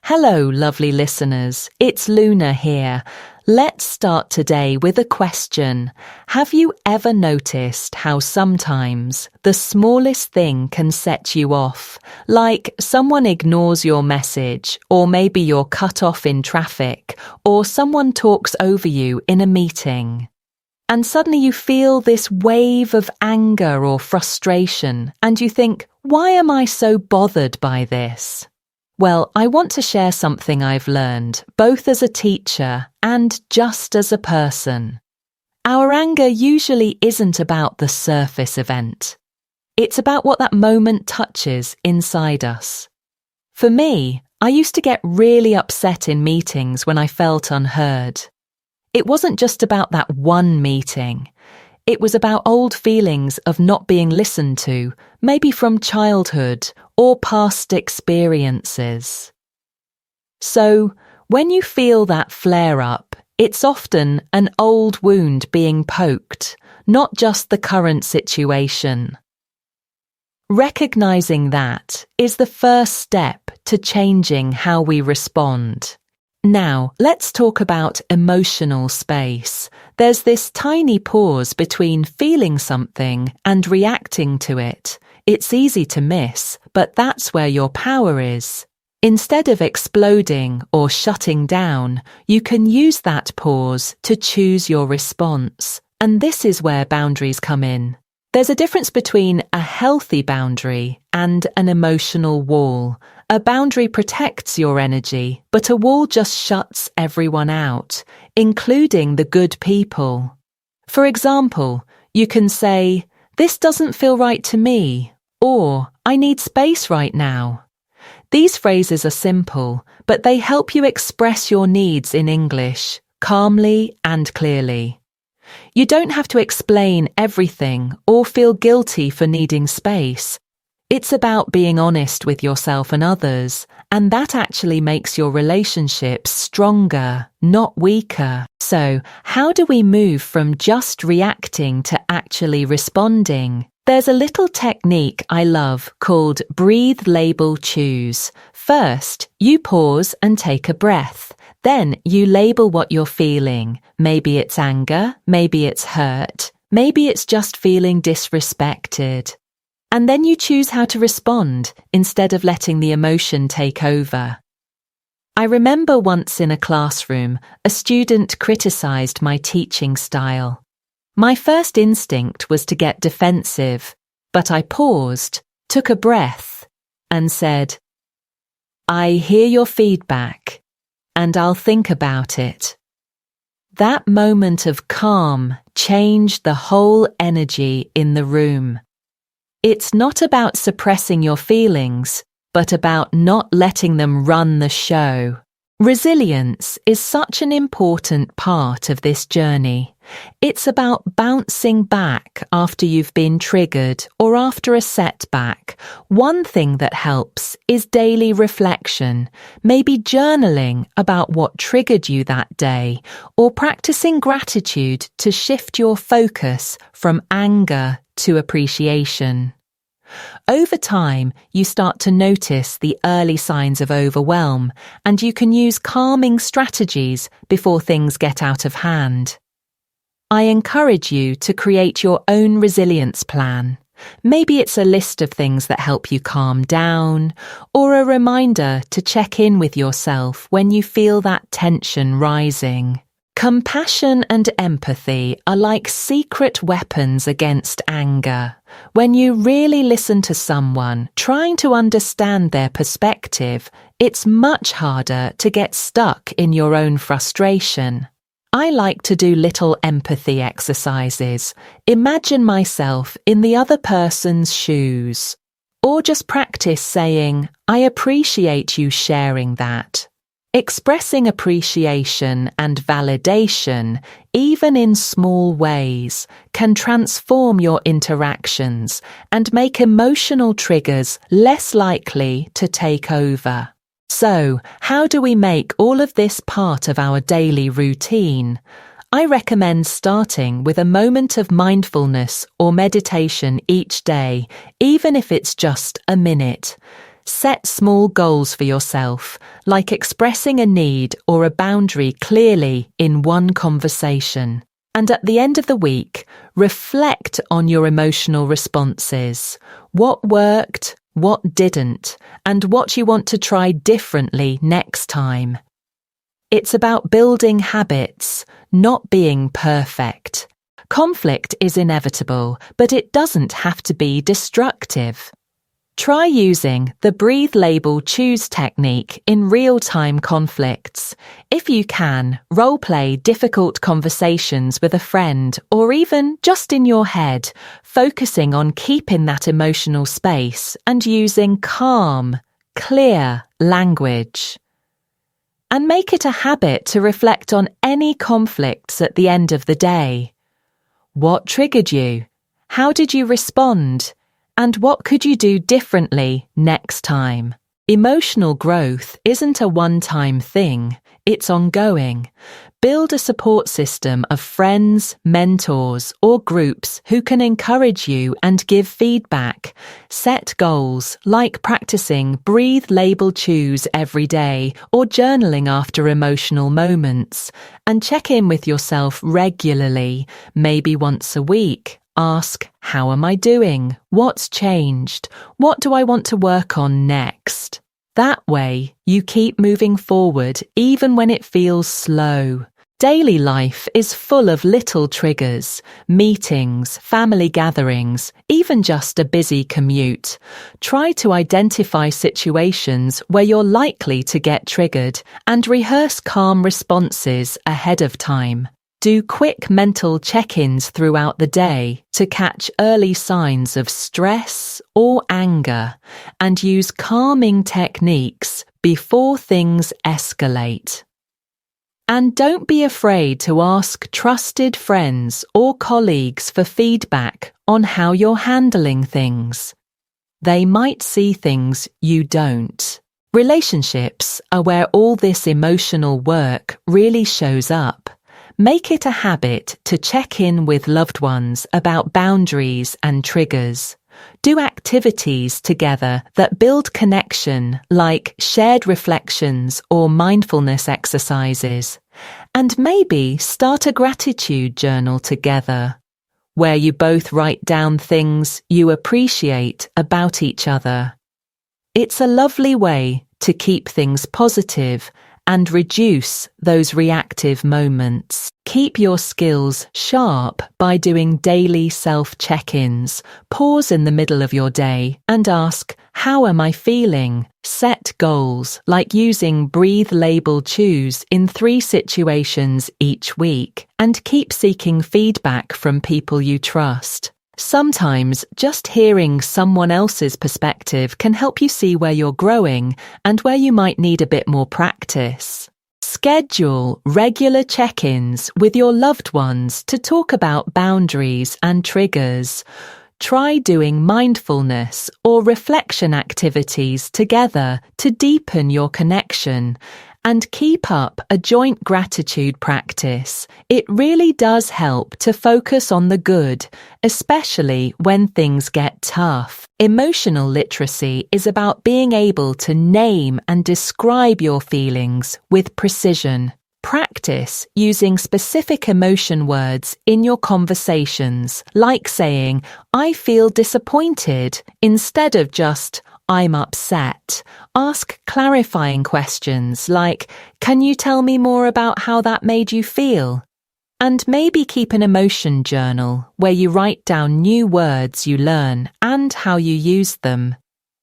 Hello, lovely listeners. It's Luna here. Let's start today with a question. Have you ever noticed how sometimes the smallest thing can set you off? Like someone ignores your message, or maybe you're cut off in traffic, or someone talks over you in a meeting. And suddenly you feel this wave of anger or frustration, and you think, why am I so bothered by this? Well, I want to share something I've learned, both as a teacher and just as a person. Our anger usually isn't about the surface event. It's about what that moment touches inside us. For me, I used to get really upset in meetings when I felt unheard. It wasn't just about that one meeting. It was about old feelings of not being listened to, maybe from childhood or past experiences. So, when you feel that flare-up, it's often an old wound being poked, not just the current situation. Recognizing that is the first step to changing how we respond. Now, let's talk about emotional space. There's this tiny pause between feeling something and reacting to it. It's easy to miss, but that's where your power is. Instead of exploding or shutting down, you can use that pause to choose your response. And this is where boundaries come in. There's a difference between a healthy boundary and an emotional wall. A boundary protects your energy, but a wall just shuts everyone out, including the good people. For example, you can say, "This doesn't feel right to me," or "I need space right now." These phrases are simple, but they help you express your needs in English, calmly and clearly. You don't have to explain everything or feel guilty for needing space. It's about being honest with yourself and others, and that actually makes your relationships stronger, not weaker. So, how do we move from just reacting to actually responding? There's a little technique I love called breathe, label, choose. First, you pause and take a breath. Then you label what you're feeling. Maybe it's anger, maybe it's hurt, maybe it's just feeling disrespected. And then you choose how to respond instead of letting the emotion take over. I remember once in a classroom, a student criticized my teaching style. My first instinct was to get defensive, but I paused, took a breath, and said, "I hear your feedback, and I'll think about it." That moment of calm changed the whole energy in the room. It's not about suppressing your feelings, but about not letting them run the show. Resilience is such an important part of this journey. It's about bouncing back after you've been triggered or after a setback. One thing that helps is daily reflection, maybe journaling about what triggered you that day, or practicing gratitude to shift your focus from anger to appreciation. Over time, you start to notice the early signs of overwhelm, and you can use calming strategies before things get out of hand. I encourage you to create your own resilience plan. Maybe it's a list of things that help you calm down, or a reminder to check in with yourself when you feel that tension rising. Compassion and empathy are like secret weapons against anger. When you really listen to someone, trying to understand their perspective, it's much harder to get stuck in your own frustration. I like to do little empathy exercises. Imagine myself in the other person's shoes. Or just practice saying, "I appreciate you sharing that." Expressing appreciation and validation, even in small ways, can transform your interactions and make emotional triggers less likely to take over. So, how do we make all of this part of our daily routine? I recommend starting with a moment of mindfulness or meditation each day, even if it's just a minute. Set small goals for yourself, like expressing a need or a boundary clearly in one conversation. And at the end of the week, reflect on your emotional responses. What worked, what didn't, and what you want to try differently next time. It's about building habits, not being perfect. Conflict is inevitable, but it doesn't have to be destructive. Try using the breathe, label, choose technique in real-time conflicts. If you can, role-play difficult conversations with a friend or even just in your head, focusing on keeping that emotional space and using calm, clear language. And make it a habit to reflect on any conflicts at the end of the day. What triggered you? How did you respond? And what could you do differently next time? Emotional growth isn't a one-time thing, it's ongoing. Build a support system of friends, mentors, or groups who can encourage you and give feedback. Set goals like practicing breathe, label, choose every day or journaling after emotional moments. And check in with yourself regularly, maybe once a week. Ask, how am I doing? What's changed? What do I want to work on next? That way, you keep moving forward even when it feels slow. Daily life is full of little triggers, meetings, family gatherings, even just a busy commute. Try to identify situations where you're likely to get triggered and rehearse calm responses ahead of time. Do quick mental check-ins throughout the day to catch early signs of stress or anger and use calming techniques before things escalate. And don't be afraid to ask trusted friends or colleagues for feedback on how you're handling things. They might see things you don't. Relationships are where all this emotional work really shows up. Make it a habit to check in with loved ones about boundaries and triggers. Do activities together that build connection, like shared reflections or mindfulness exercises. And maybe start a gratitude journal together, where you both write down things you appreciate about each other. It's a lovely way to keep things positive and reduce those reactive moments. Keep your skills sharp by doing daily self-check-ins. Pause in the middle of your day and ask, how am I feeling? Set goals like using breathe, label, choose in 3 situations each week and keep seeking feedback from people you trust. Sometimes just hearing someone else's perspective can help you see where you're growing and where you might need a bit more practice. Schedule regular check-ins with your loved ones to talk about boundaries and triggers. Try doing mindfulness or reflection activities together to deepen your connection. And keep up a joint gratitude practice. It really does help to focus on the good, especially when things get tough. Emotional literacy is about being able to name and describe your feelings with precision. Practice using specific emotion words in your conversations, like saying, I feel disappointed, instead of just, I'm upset. Ask clarifying questions like, can you tell me more about how that made you feel? And maybe keep an emotion journal where you write down new words you learn and how you use them.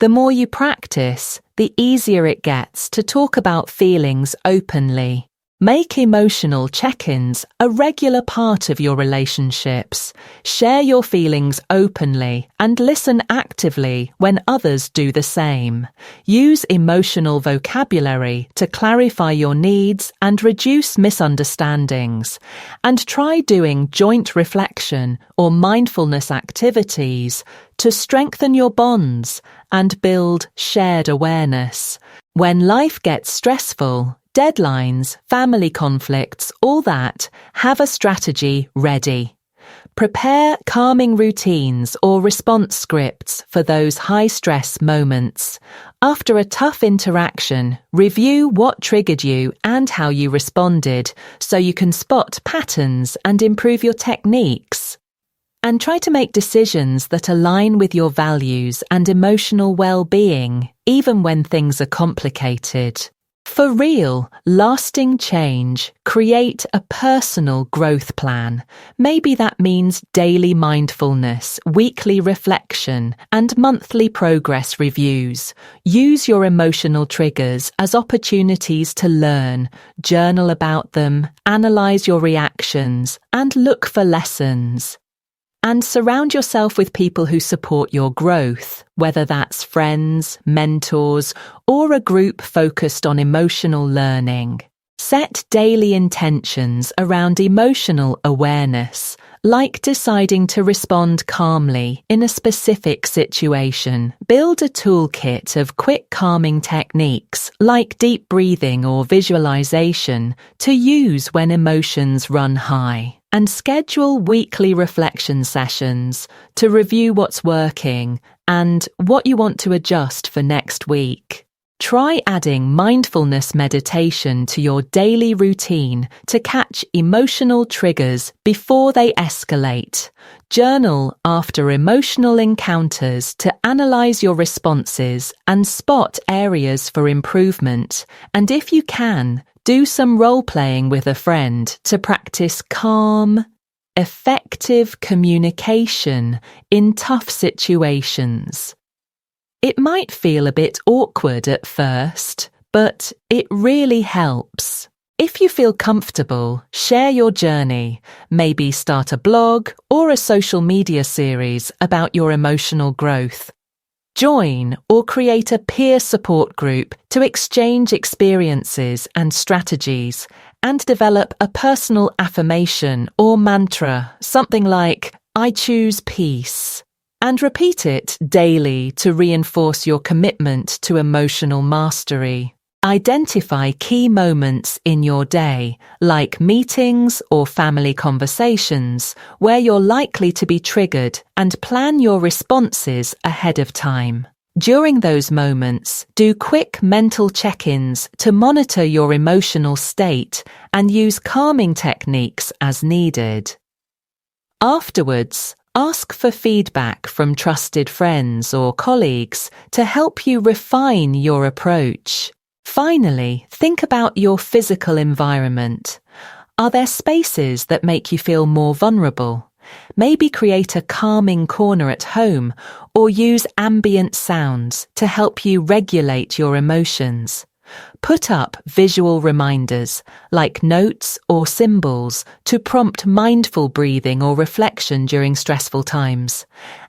The more you practice, the easier it gets to talk about feelings openly. Make emotional check-ins a regular part of your relationships. Share your feelings openly and listen actively when others do the same. Use emotional vocabulary to clarify your needs and reduce misunderstandings. And try doing joint reflection or mindfulness activities to strengthen your bonds and build shared awareness. When life gets stressful, deadlines, family conflicts, all that, have a strategy ready. Prepare calming routines or response scripts for those high-stress moments. After a tough interaction, review what triggered you and how you responded so you can spot patterns and improve your techniques. And try to make decisions that align with your values and emotional well-being, even when things are complicated. For real, lasting change, create a personal growth plan. Maybe that means daily mindfulness, weekly reflection, and monthly progress reviews. Use your emotional triggers as opportunities to learn, journal about them, analyze your reactions, and look for lessons. And surround yourself with people who support your growth, whether that's friends, mentors, or a group focused on emotional learning. Set daily intentions around emotional awareness, like deciding to respond calmly in a specific situation. Build a toolkit of quick calming techniques, like deep breathing or visualization, to use when emotions run high. And schedule weekly reflection sessions to review what's working and what you want to adjust for next week. Try adding mindfulness meditation to your daily routine to catch emotional triggers before they escalate. Journal after emotional encounters to analyze your responses and spot areas for improvement. And if you can, do some role-playing with a friend to practice calm, effective communication in tough situations. It might feel a bit awkward at first, but it really helps. If you feel comfortable, share your journey. Maybe start a blog or a social media series about your emotional growth. Join or create a peer support group to exchange experiences and strategies, and develop a personal affirmation or mantra, something like, "I choose peace," and repeat it daily to reinforce your commitment to emotional mastery. Identify key moments in your day, like meetings or family conversations, where you're likely to be triggered, and plan your responses ahead of time. During those moments, do quick mental check-ins to monitor your emotional state and use calming techniques as needed. Afterwards, ask for feedback from trusted friends or colleagues to help you refine your approach. Finally, think about your physical environment. Are there spaces that make you feel more vulnerable? Maybe create a calming corner at home or use ambient sounds to help you regulate your emotions. Put up visual reminders, like notes or symbols, to prompt mindful breathing or reflection during stressful times.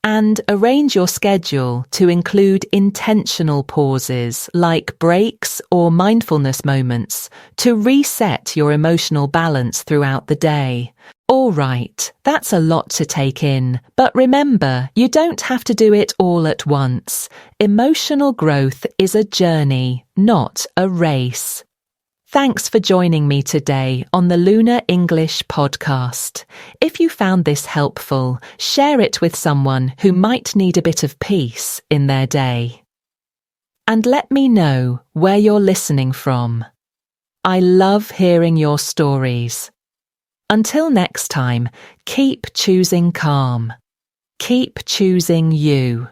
And arrange your schedule to include intentional pauses, like breaks or mindfulness moments, to reset your emotional balance throughout the day. All right, that's a lot to take in, but remember, you don't have to do it all at once. Emotional growth is a journey, not a race. Thanks for joining me today on the Lunar English podcast. If you found this helpful, share it with someone who might need a bit of peace in their day. And let me know where you're listening from. I love hearing your stories. Until next time, keep choosing calm. Keep choosing you.